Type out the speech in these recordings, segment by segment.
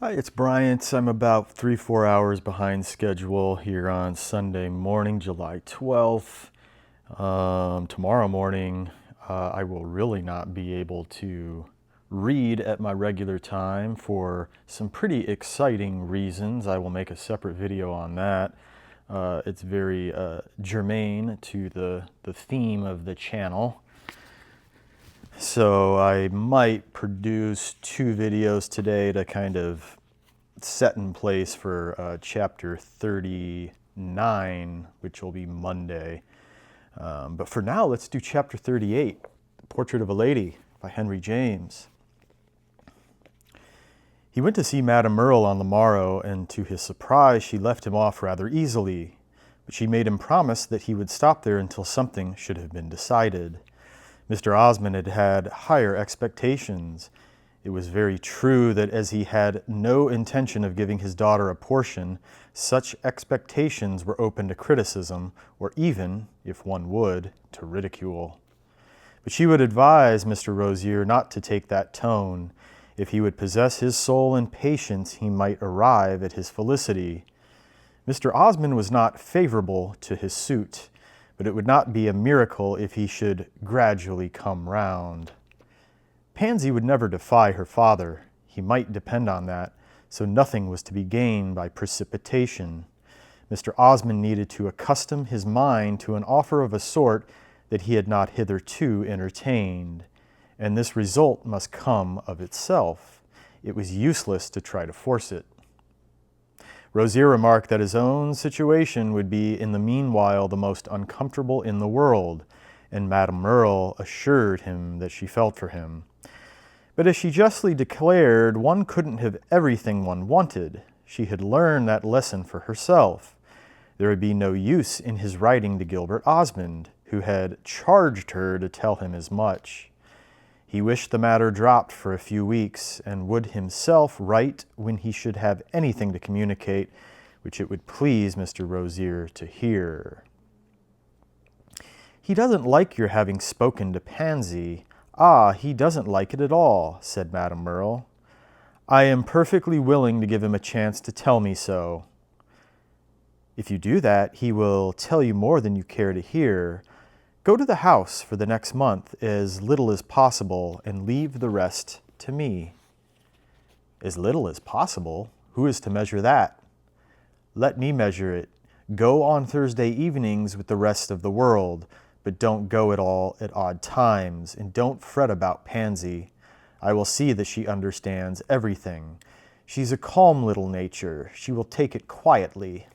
Hi, it's Bryant. I'm about 3-4 hours behind schedule here on Sunday morning, July 12th. Tomorrow morning, I will really not be able to read at my regular time for some pretty exciting reasons. I will make a separate video on that. It's very germane to the theme of the channel. So I might produce 2 videos today to kind of set in place for chapter 39, which will be Monday. But for now, let's do chapter 38, The Portrait of a Lady by Henry James. He went to see Madame Merle on the morrow, and to his surprise she left him off rather easily. But she made him promise that he would stop there until something should have been decided. Mr. Osmond had had higher expectations. It was very true that as he had no intention of giving his daughter a portion, such expectations were open to criticism, or even, if one would, to ridicule. But she would advise Mr. Rozier not to take that tone. If he would possess his soul in patience, he might arrive at his felicity. Mr. Osmond was not favorable to his suit, but it would not be a miracle if he should gradually come round. Pansy would never defy her father. He might depend on that, so nothing was to be gained by precipitation. Mr. Osmond needed to accustom his mind to an offer of a sort that he had not hitherto entertained, and this result must come of itself. It was useless to try to force it. Rozier remarked that his own situation would be in the meanwhile the most uncomfortable in the world, and Madame Merle assured him that she felt for him. But as she justly declared, one couldn't have everything one wanted. She had learned that lesson for herself. There would be no use in his writing to Gilbert Osmond, who had charged her to tell him as much. He wished the matter dropped for a few weeks, and would himself write when he should have anything to communicate which it would please Mr. Rozier to hear. "He doesn't like your having spoken to Pansy. Ah, he doesn't like it at all," said Madame Merle. "I am perfectly willing to give him a chance to tell me so." "If you do that, he will tell you more than you care to hear. Go to the house for the next month, as little as possible, and leave the rest to me." "As little as possible? Who is to measure that?" "Let me measure it. Go on Thursday evenings with the rest of the world, but don't go at all at odd times, and don't fret about Pansy. I will see that she understands everything. She's a calm little nature. She will take it quietly."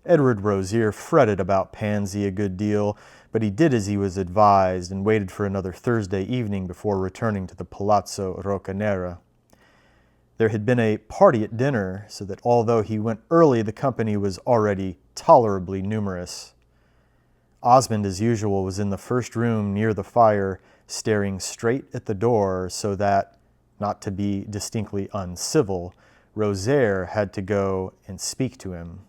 Edward Rozier fretted about Pansy a good deal, but he did as he was advised and waited for another Thursday evening before returning to the Palazzo Roccanera. There had been a party at dinner, so that although he went early, the company was already tolerably numerous. Osmond, as usual, was in the first room near the fire, staring straight at the door, so that, not to be distinctly uncivil, Rozier had to go and speak to him.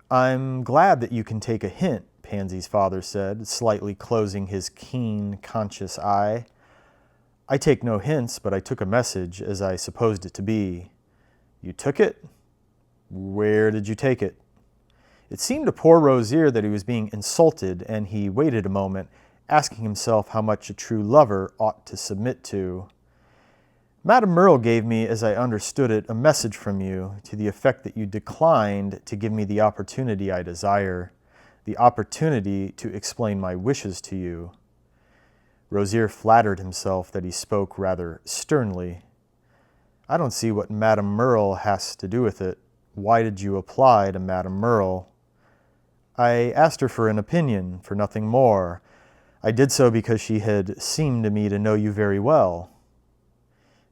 "I'm glad that you can take a hint," Pansy's father said, slightly closing his keen, conscious eye. "I take no hints, but I took a message, as I supposed it to be." "You took it? Where did you take it?" It seemed to poor Rozier that he was being insulted, and he waited a moment, asking himself how much a true lover ought to submit to. "Madame Merle gave me, as I understood it, a message from you, to the effect that you declined to give me the opportunity I desire, the opportunity to explain my wishes to you." Rozier flattered himself that he spoke rather sternly. "I don't see what Madame Merle has to do with it. Why did you apply to Madame Merle?" "I asked her for an opinion, for nothing more. I did so because she had seemed to me to know you very well."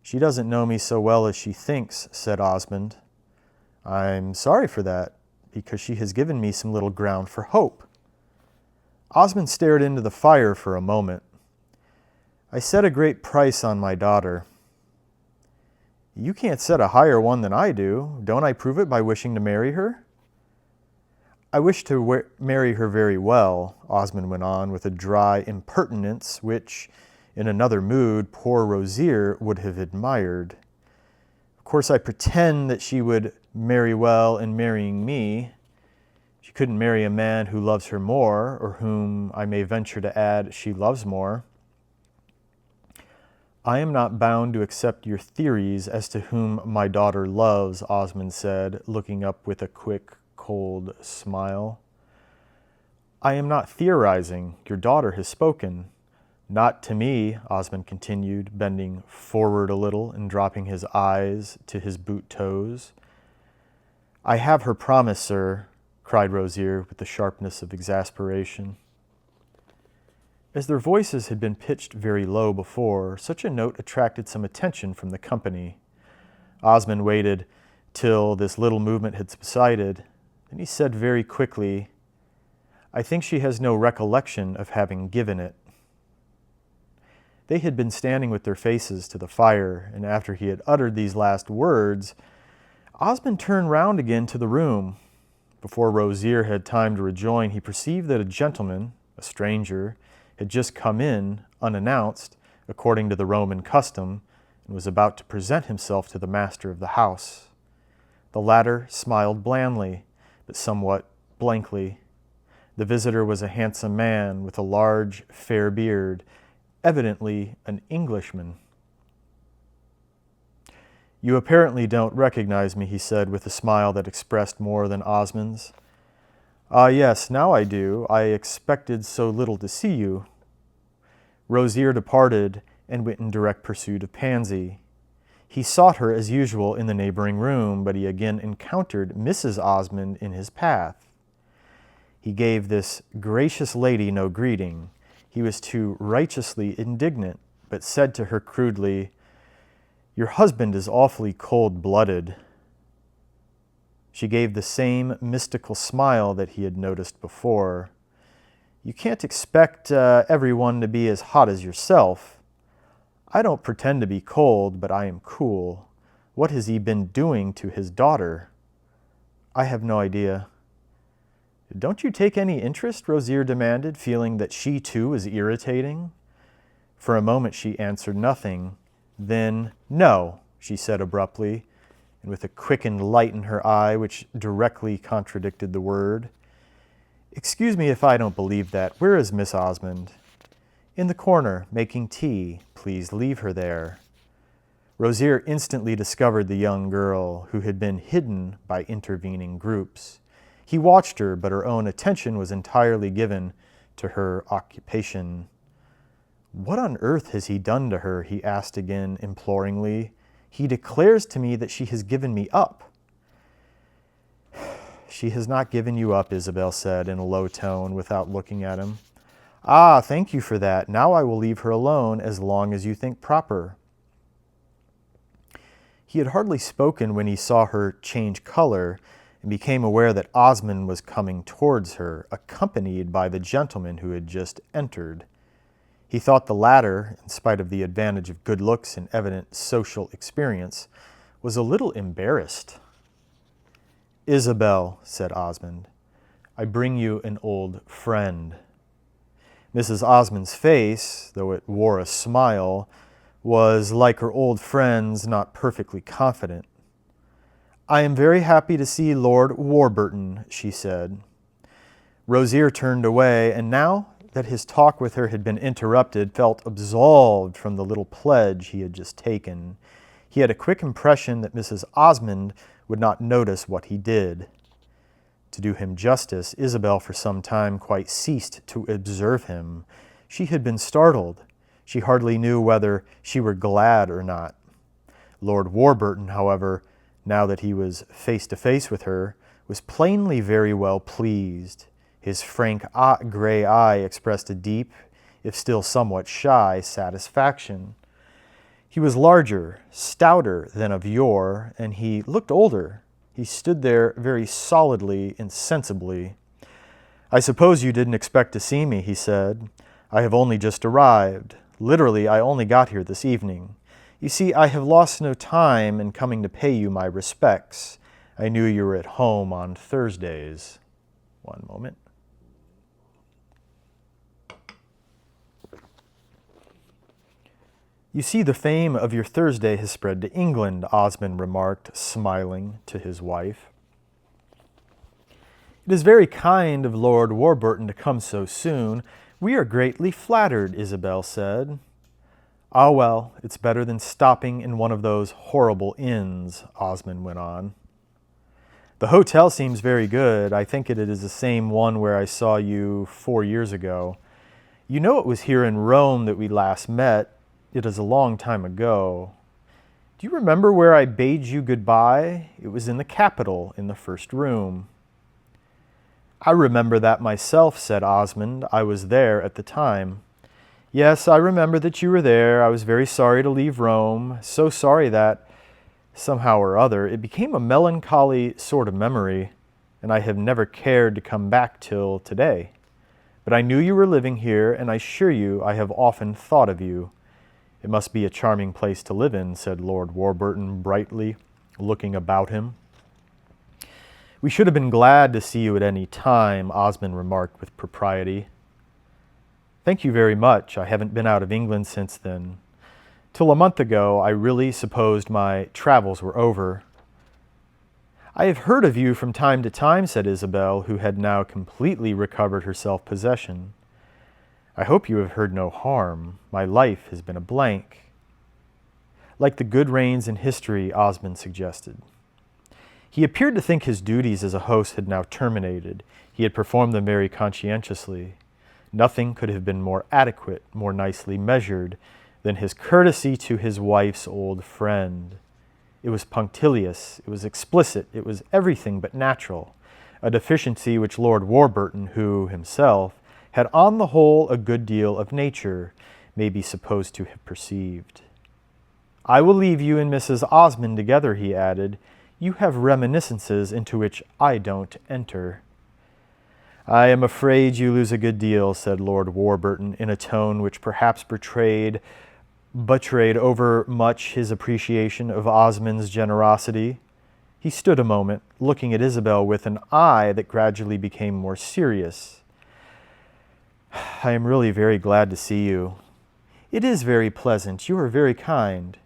"She doesn't know me so well as she thinks," said Osmond. "I'm sorry for that, because she has given me some little ground for hope." Osmond stared into the fire for a moment. "I set a great price on my daughter." "You can't set a higher one than I do. Don't I prove it by wishing to marry her?" "I wish to marry her very well," Osmond went on with a dry impertinence which, in another mood, poor Rozier would have admired. "Of course, I pretend that she would marry well in marrying me. She couldn't marry a man who loves her more, or whom I may venture to add she loves more. I am not bound to accept your theories as to whom my daughter loves, Osmond said, looking up with a quick, cold smile. I am not theorizing. Your daughter has spoken. Not to me, Osmond continued, bending forward a little and dropping his eyes to his boot toes. I have her promise, sir, cried Rosier with the sharpness of exasperation. As their voices had been pitched very low before, such a note attracted some attention from the company. Osmond waited till this little movement had subsided. Then he said very quickly, I think she has no recollection of having given it. They had been standing with their faces to the fire, and after he had uttered these last words, Osmond turned round again to the room. Before Rosier had time to rejoin, he perceived that a gentleman, a stranger, had just come in, unannounced, according to the Roman custom, and was about to present himself to the master of the house. The latter smiled blandly, but somewhat blankly. The visitor was a handsome man with a large, fair beard, evidently an Englishman. You apparently don't recognize me, he said with a smile that expressed more than Osmond's. Ah, yes, now I do. I expected so little to see you. Rosier departed and went in direct pursuit of Pansy. He sought her as usual in the neighboring room, but he again encountered Mrs. Osmond in his path. He gave this gracious lady no greeting. He was too righteously indignant, but said to her crudely, Your husband is awfully cold-blooded. She gave the same mystical smile that he had noticed before. You can't expect everyone to be as hot as yourself. I don't pretend to be cold, but I am cool. What has he been doing to his daughter? I have no idea. Don't you take any interest? Rosier demanded, feeling that she too was irritating. For a moment she answered nothing. Then, no, she said abruptly, and with a quickened light in her eye which directly contradicted the word. Excuse me if I don't believe that. Where is Miss Osmond? In the corner, making tea. Please leave her there. Rosier instantly discovered the young girl, who had been hidden by intervening groups. He watched her, but her own attention was entirely given to her occupation. What on earth has he done to her? He asked again imploringly. He declares to me that she has given me up. She has not given you up, Isabel said in a low tone without looking at him. Ah, thank you for that. Now I will leave her alone as long as you think proper. He had hardly spoken when he saw her change color and became aware that Osmond was coming towards her, accompanied by the gentleman who had just entered. He thought the latter, in spite of the advantage of good looks and evident social experience, was a little embarrassed. Isabel, said Osmond, I bring you an old friend. Mrs. Osmond's face, though it wore a smile, was, like her old friend's, not perfectly confident. I am very happy to see Lord Warburton, she said. Rosier turned away, and now that his talk with her had been interrupted, felt absolved from the little pledge he had just taken. He had a quick impression that Mrs. Osmond would not notice what he did. To do him justice, Isabel for some time quite ceased to observe him. She had been startled. She hardly knew whether she were glad or not. Lord Warburton, however, now that he was face to face with her, was plainly very well pleased. His frank gray eye expressed a deep, if still somewhat shy, satisfaction. He was larger, stouter than of yore, and he looked older. He stood there very solidly and sensibly. I suppose you didn't expect to see me, he said. I have only just arrived. Literally, I only got here this evening. You see, I have lost no time in coming to pay you my respects. I knew you were at home on Thursdays. One moment. You see, the fame of your Thursday has spread to England, Osmond remarked, smiling to his wife. It is very kind of Lord Warburton to come so soon. We are greatly flattered, Isabel said. Ah, well, it's better than stopping in one of those horrible inns, Osmond went on. The hotel seems very good. I think it is the same one where I saw you 4 years ago. You know it was here in Rome that we last met. It is a long time ago. Do you remember where I bade you goodbye? It was in the Capitol, in the first room. I remember that myself, said Osmond. I was there at the time. Yes, I remember that you were there. I was very sorry to leave Rome, so sorry that, somehow or other, it became a melancholy sort of memory, and I have never cared to come back till today. But I knew you were living here, and I assure you I have often thought of you. It must be a charming place to live in, said Lord Warburton brightly, looking about him. We should have been glad to see you at any time, Osmond remarked with propriety. Thank you very much. I haven't been out of England since then. Till a month ago, I really supposed my travels were over. I have heard of you from time to time, said Isabel, who had now completely recovered her self-possession. I hope you have heard no harm. My life has been a blank. Like the good rains in history, Osmond suggested. He appeared to think his duties as a host had now terminated. He had performed them very conscientiously. Nothing could have been more adequate, more nicely measured, than his courtesy to his wife's old friend. It was punctilious, it was explicit, it was everything but natural, a deficiency which Lord Warburton, who himself had on the whole a good deal of nature, may be supposed to have perceived. I will leave you and Mrs. Osmond together, he added. You have reminiscences into which I don't enter. I am afraid you lose a good deal, said Lord Warburton, in a tone which perhaps betrayed over much his appreciation of Osmond's generosity. He stood a moment, looking at Isabel with an eye that gradually became more serious. I am really very glad to see you. It is very pleasant. You are very kind.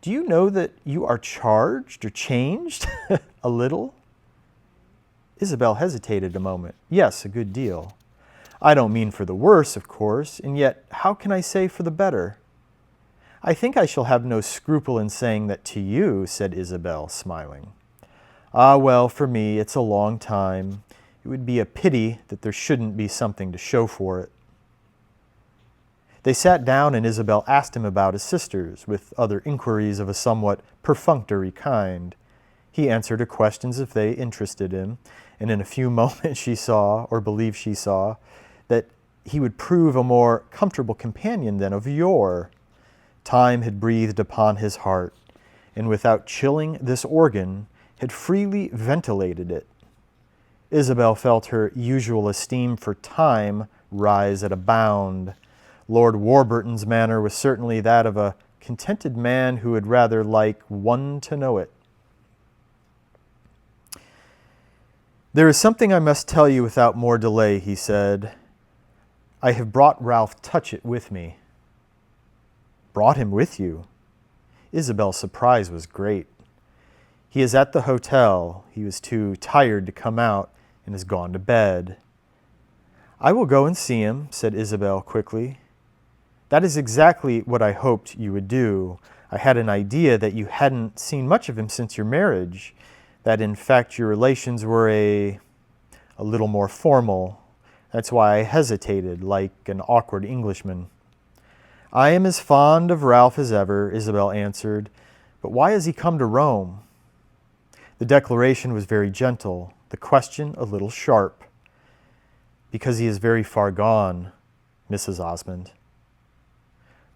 Do you know that you are charged or changed a little? Isabel hesitated a moment. Yes, a good deal. I don't mean for the worse, of course, and yet how can I say for the better? I think I shall have no scruple in saying that to you, said Isabel, smiling. Ah, well, for me, it's a long time. It would be a pity that there shouldn't be something to show for it. They sat down and Isabel asked him about his sisters, with other inquiries of a somewhat perfunctory kind. He answered her questions if they interested him, and in a few moments she saw, or believed she saw, that he would prove a more comfortable companion than of yore. Time had breathed upon his heart, and without chilling this organ, had freely ventilated it. Isabel felt her usual esteem for time rise at a bound. Lord Warburton's manner was certainly that of a contented man who would rather like one to know it. There is something I must tell you without more delay, he said. I have brought Ralph Touchett with me. Brought him with you? Isabel's surprise was great. He is at the hotel. He was too tired to come out and has gone to bed. I will go and see him, said Isabel quickly. That is exactly what I hoped you would do. I had an idea that you hadn't seen much of him since your marriage, that in fact your relations were a little more formal. That's why I hesitated, like an awkward Englishman. I am as fond of Ralph as ever, Isabel answered, but why has he come to Rome? The declaration was very gentle, the question a little sharp. Because he is very far gone, Mrs. Osmond.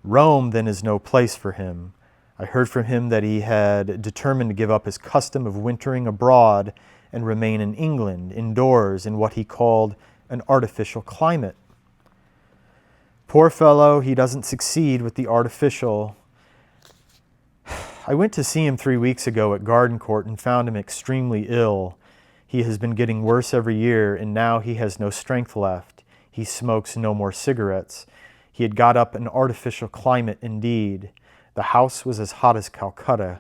Rome, then, is no place for him. I heard from him that he had determined to give up his custom of wintering abroad and remain in England, indoors, in what he called an artificial climate. Poor fellow, he doesn't succeed with the artificial. I went to see him 3 weeks ago at Gardencourt and found him extremely ill. He has been getting worse every year, and now he has no strength left. He smokes no more cigarettes. He had got up an artificial climate indeed. The house was as hot as Calcutta.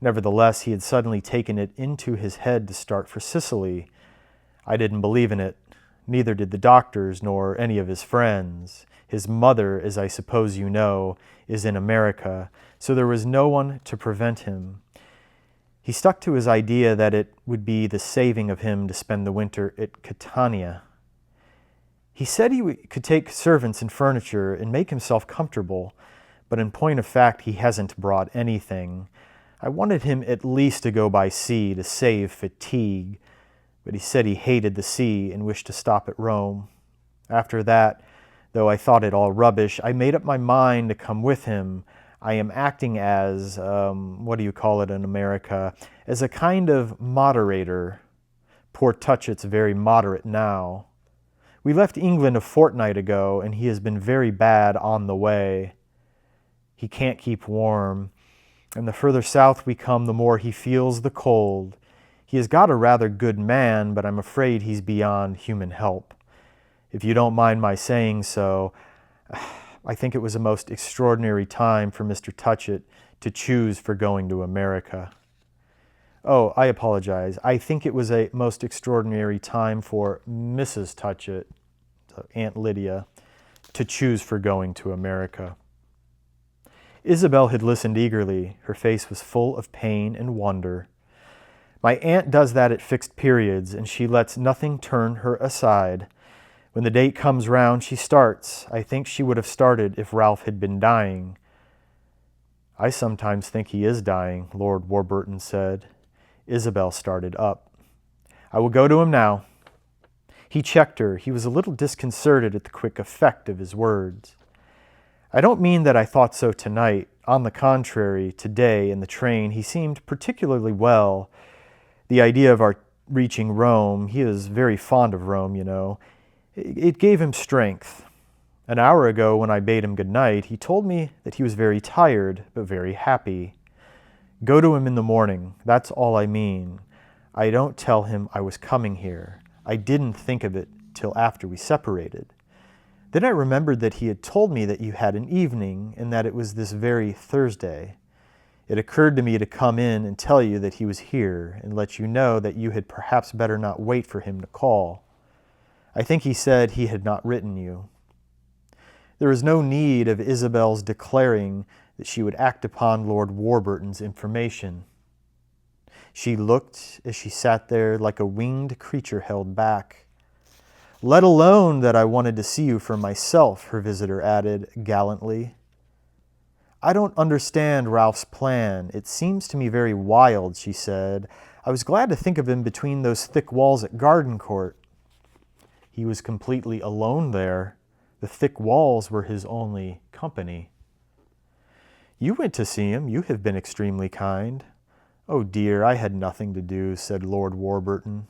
Nevertheless, he had suddenly taken it into his head to start for Sicily. I didn't believe in it. Neither did the doctors nor any of his friends. His mother, as I suppose you know, is in America, so there was no one to prevent him. He stuck to his idea that it would be the saving of him to spend the winter at Catania. He said he could take servants and furniture and make himself comfortable, but in point of fact he hasn't brought anything. I wanted him at least to go by sea to save fatigue, but he said he hated the sea and wished to stop at Rome. After that, though I thought it all rubbish, I made up my mind to come with him. I am acting as, what do you call it in America, as a kind of moderator. Poor Touchett's very moderate now. We left England a fortnight ago, and he has been very bad on the way. He can't keep warm, and the further south we come, the more he feels the cold. He has got a rather good man, but I'm afraid he's beyond human help. If you don't mind my saying so, I think it was a most extraordinary time for Mr. Touchett to choose for going to America. Oh, I apologize. I think it was a most extraordinary time for Mrs. Touchett, Aunt Lydia, to choose for going to America. Isabel had listened eagerly. Her face was full of pain and wonder. My aunt does that at fixed periods, and she lets nothing turn her aside. When the date comes round, she starts. I think she would have started if Ralph had been dying. I sometimes think he is dying, Lord Warburton said. Isabel started up. I will go to him now. He checked her. He was a little disconcerted at the quick effect of his words. I don't mean that I thought so tonight. On the contrary, today in the train he seemed particularly well. The idea of our reaching Rome, he is very fond of Rome, you know, it gave him strength. An hour ago, when I bade him good night, he told me that he was very tired, but very happy. Go to him in the morning, that's all I mean. I don't tell him I was coming here. I didn't think of it till after we separated. Then I remembered that he had told me that you had an evening, and that it was this very Thursday. It occurred to me to come in and tell you that he was here, and let you know that you had perhaps better not wait for him to call. I think he said he had not written you. There was no need of Isabel's declaring that she would act upon Lord Warburton's information. She looked, as she sat there, like a winged creature held back. Let alone that I wanted to see you for myself, her visitor added gallantly. I don't understand Ralph's plan. It seems to me very wild, she said. I was glad to think of him between those thick walls at Gardencourt. He was completely alone there. The thick walls were his only company. You went to see him. You have been extremely kind. Oh dear, I had nothing to do, said Lord Warburton.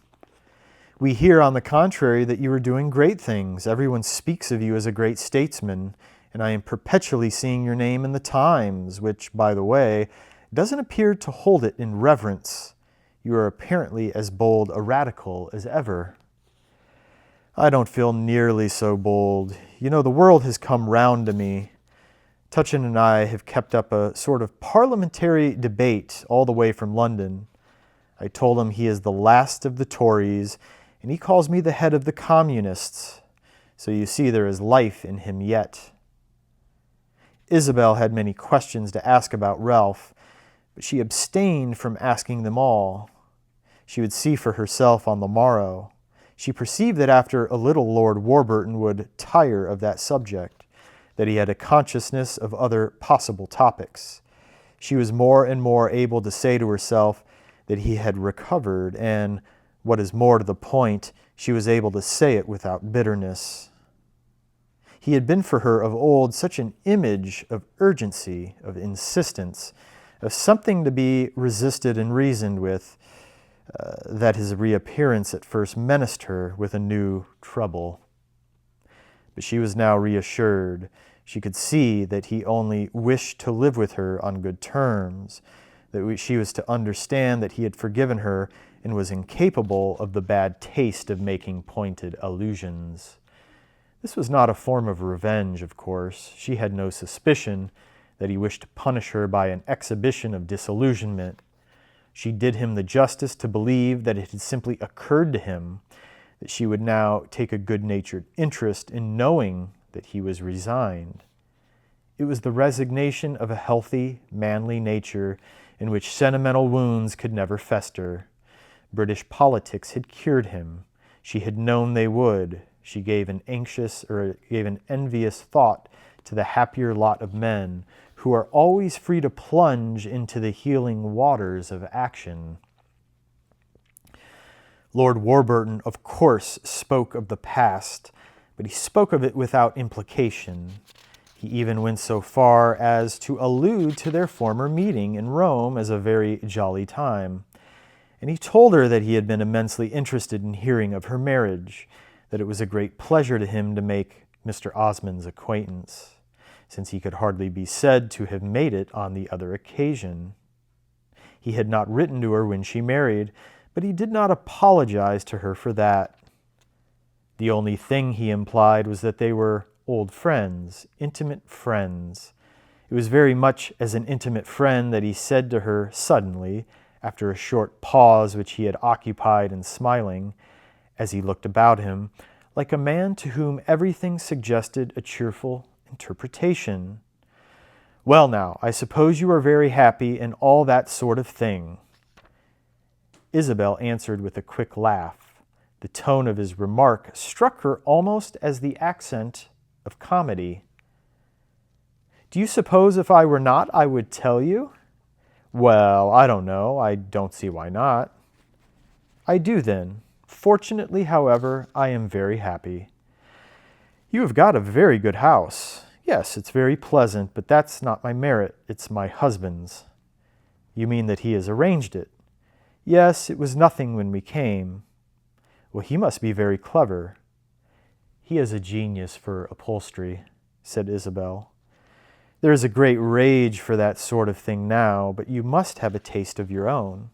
We hear, on the contrary, that you are doing great things. Everyone speaks of you as a great statesman, and I am perpetually seeing your name in the Times, which, by the way, doesn't appear to hold it in reverence. You are apparently as bold a radical as ever. I don't feel nearly so bold. You know, the world has come round to me. Touchett and I have kept up a sort of parliamentary debate all the way from London. I told him he is the last of the Tories, and he calls me the head of the Communists. So you see there is life in him yet. Isabel had many questions to ask about Ralph, but she abstained from asking them all. She would see for herself on the morrow. She perceived that after a little Lord Warburton would tire of that subject, that he had a consciousness of other possible topics. She was more and more able to say to herself that he had recovered, and, what is more to the point, she was able to say it without bitterness. He had been for her of old such an image of urgency, of insistence, of something to be resisted and reasoned with, that his reappearance at first menaced her with a new trouble. But she was now reassured. She could see that he only wished to live with her on good terms, that she was to understand that he had forgiven her and was incapable of the bad taste of making pointed allusions. This was not a form of revenge, of course. She had no suspicion that he wished to punish her by an exhibition of disillusionment. She did him the justice to believe that it had simply occurred to him that she would now take a good-natured interest in knowing that he was resigned. It was the resignation of a healthy, manly nature in which sentimental wounds could never fester. British politics had cured him. She had known they would. She gave an envious thought to the happier lot of men who are always free to plunge into the healing waters of action. Lord Warburton, of course, spoke of the past, but he spoke of it without implication. He even went so far as to allude to their former meeting in Rome as a very jolly time. And he told her that he had been immensely interested in hearing of her marriage, that it was a great pleasure to him to make Mr. Osmond's acquaintance, since he could hardly be said to have made it on the other occasion. He had not written to her when she married, but he did not apologize to her for that. The only thing he implied was that they were old friends, intimate friends. It was very much as an intimate friend that he said to her suddenly, after a short pause which he had occupied in smiling, as he looked about him, like a man to whom everything suggested a cheerful interpretation. "Well now, I suppose you are very happy and all that sort of thing." Isabel answered with a quick laugh. The tone of his remark struck her almost as the accent of comedy. "Do you suppose if I were not, I would tell you?" "Well, I don't know. I don't see why not." "I do then. Fortunately, however, I am very happy." "You have got a very good house." "Yes, it's very pleasant, but that's not my merit. It's my husband's." "You mean that he has arranged it?" "Yes, it was nothing when we came." "Well, he must be very clever." "He has a genius for upholstery," said Isabel. "There is a great rage for that sort of thing now, but you must have a taste of your own."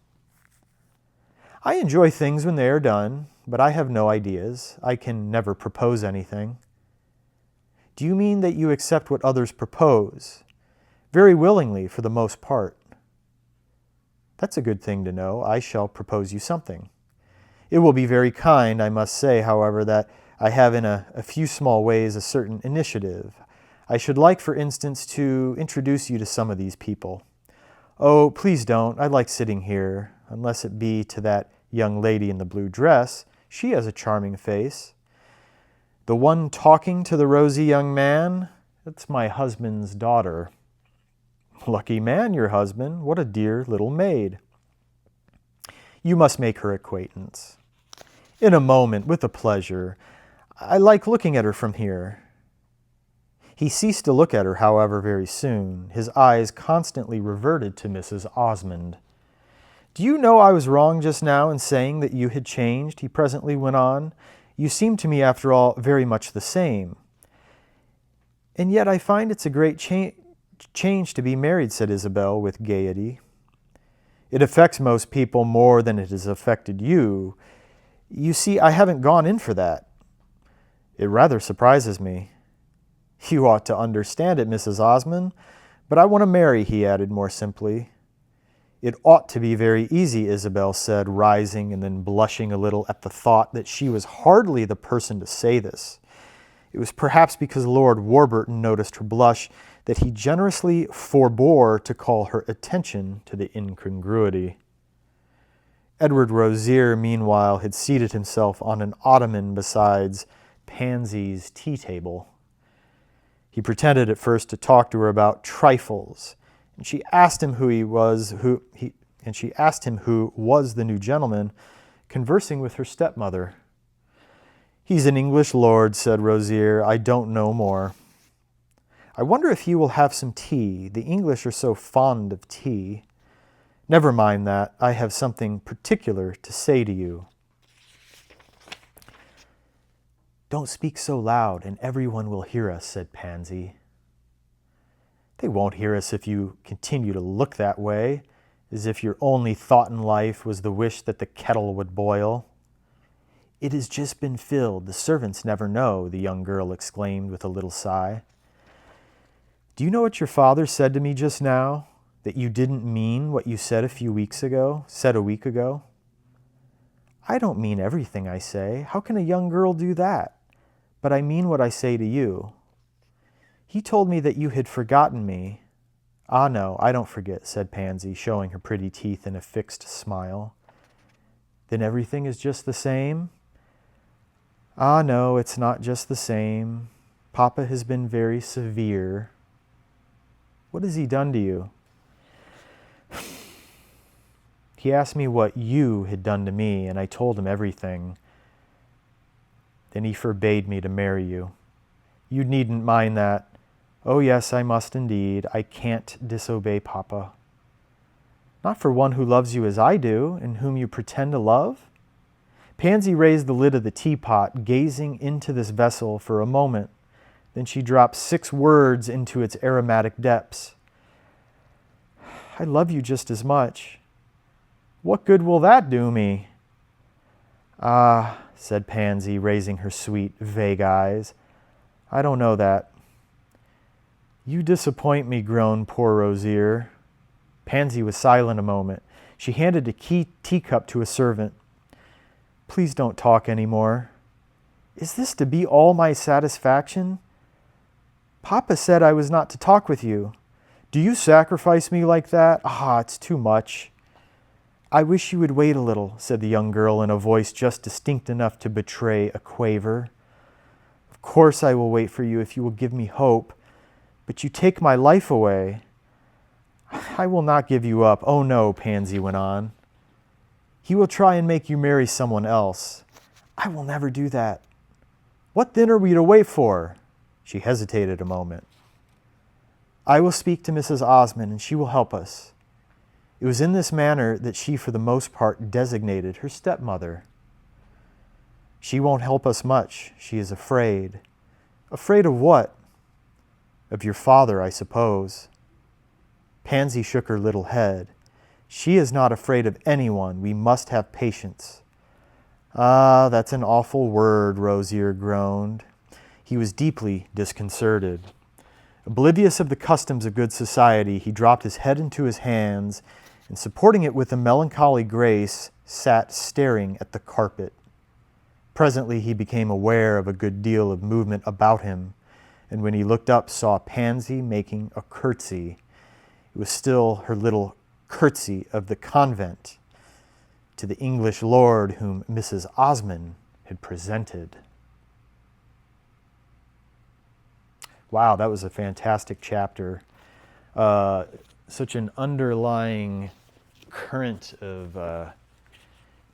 "I enjoy things when they are done, but I have no ideas. I can never propose anything." "Do you mean that you accept what others propose?" "Very willingly, for the most part." "That's a good thing to know. I shall propose you something." "It will be very kind. I must say, however, that I have in a few small ways a certain initiative. I should like, for instance, to introduce you to some of these people." "Oh, please don't. I like sitting here, unless it be to that young lady in the blue dress. She has a charming face." "The one talking to the rosy young man? That's my husband's daughter." "Lucky man, your husband. What a dear little maid." "You must make her acquaintance." "In a moment, with a pleasure. I like looking at her from here." He ceased to look at her, however, very soon. His eyes constantly reverted to Mrs. Osmond. "Do you know I was wrong just now in saying that you had changed?" he presently went on. "You seem to me, after all, very much the same." "And yet I find it's a great change to be married," said Isabel with gaiety. "It affects most people more than it has affected you. You see, I haven't gone in for that." "It rather surprises me." "You ought to understand it, Mrs. Osmond. But I want to marry," he added more simply. "It ought to be very easy," Isabel said, rising and then blushing a little at the thought that she was hardly the person to say this. It was perhaps because Lord Warburton noticed her blush that he generously forbore to call her attention to the incongruity. Edward Rosier, meanwhile, had seated himself on an ottoman beside Pansy's tea table. He pretended at first to talk to her about trifles, and she asked him who was the new gentleman conversing with her stepmother. "He's an English lord," said Rosier. "I don't know more." "I wonder if he will have some tea. The English are so fond of tea." "Never mind that. I have something particular to say to you." "Don't speak so loud, and everyone will hear us," said Pansy. "They won't hear us if you continue to look that way, as if your only thought in life was the wish that the kettle would boil." It has just been filled. The servants never know, the young girl exclaimed with a little sigh. Do you know what your father said to me just now? That you didn't mean what you said a week ago? I don't mean everything I say. How can a young girl do that? But I mean what I say to you. He told me that you had forgotten me. Ah, no, I don't forget, said Pansy, showing her pretty teeth in a fixed smile. Then everything is just the same? Ah, no, it's not just the same. Papa has been very severe. What has he done to you? He asked me what you had done to me, and I told him everything. Then he forbade me to marry you. You needn't mind that. Oh, yes, I must indeed. I can't disobey Papa. Not for one who loves you as I do, and whom you pretend to love? Pansy raised the lid of the teapot, gazing into this vessel for a moment. Then she dropped 6 words into its aromatic depths. I love you just as much. What good will that do me? Ah, said Pansy, raising her sweet, vague eyes. I don't know that. You disappoint me, groaned poor Rosier. Pansy was silent a moment. She handed a teacup to a servant. Please don't talk any more. Is this to be all my satisfaction? Papa said I was not to talk with you. Do you sacrifice me like that? Ah, it's too much. I wish you would wait a little, said the young girl in a voice just distinct enough to betray a quaver. Of course I will wait for you if you will give me hope, but you take my life away. I will not give you up. Oh no, Pansy went on. He will try and make you marry someone else. I will never do that. What then are we to wait for? She hesitated a moment. I will speak to Mrs. Osmond and she will help us. It was in this manner that she, for the most part, designated her stepmother. She won't help us much. She is afraid. Afraid of what? Of your father, I suppose. Pansy shook her little head. She is not afraid of anyone. We must have patience. Ah, that's an awful word, Rosier groaned. He was deeply disconcerted. Oblivious of the customs of good society, he dropped his head into his hands and, supporting it with a melancholy grace, sat staring at the carpet. Presently he became aware of a good deal of movement about him, and when he looked up saw Pansy making a curtsy. It was still her little curtsy of the convent to the English lord whom Mrs. Osmond had presented. Wow, that was a fantastic chapter. Such an underlying current of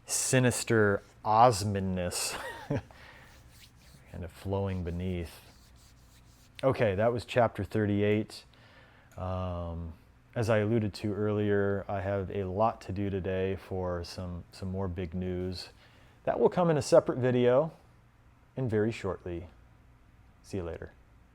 sinister Osmondness kind of flowing beneath. Okay, that was chapter 38. As I alluded to earlier, I have a lot to do today for some more big news. That will come in a separate video and very shortly. See you later.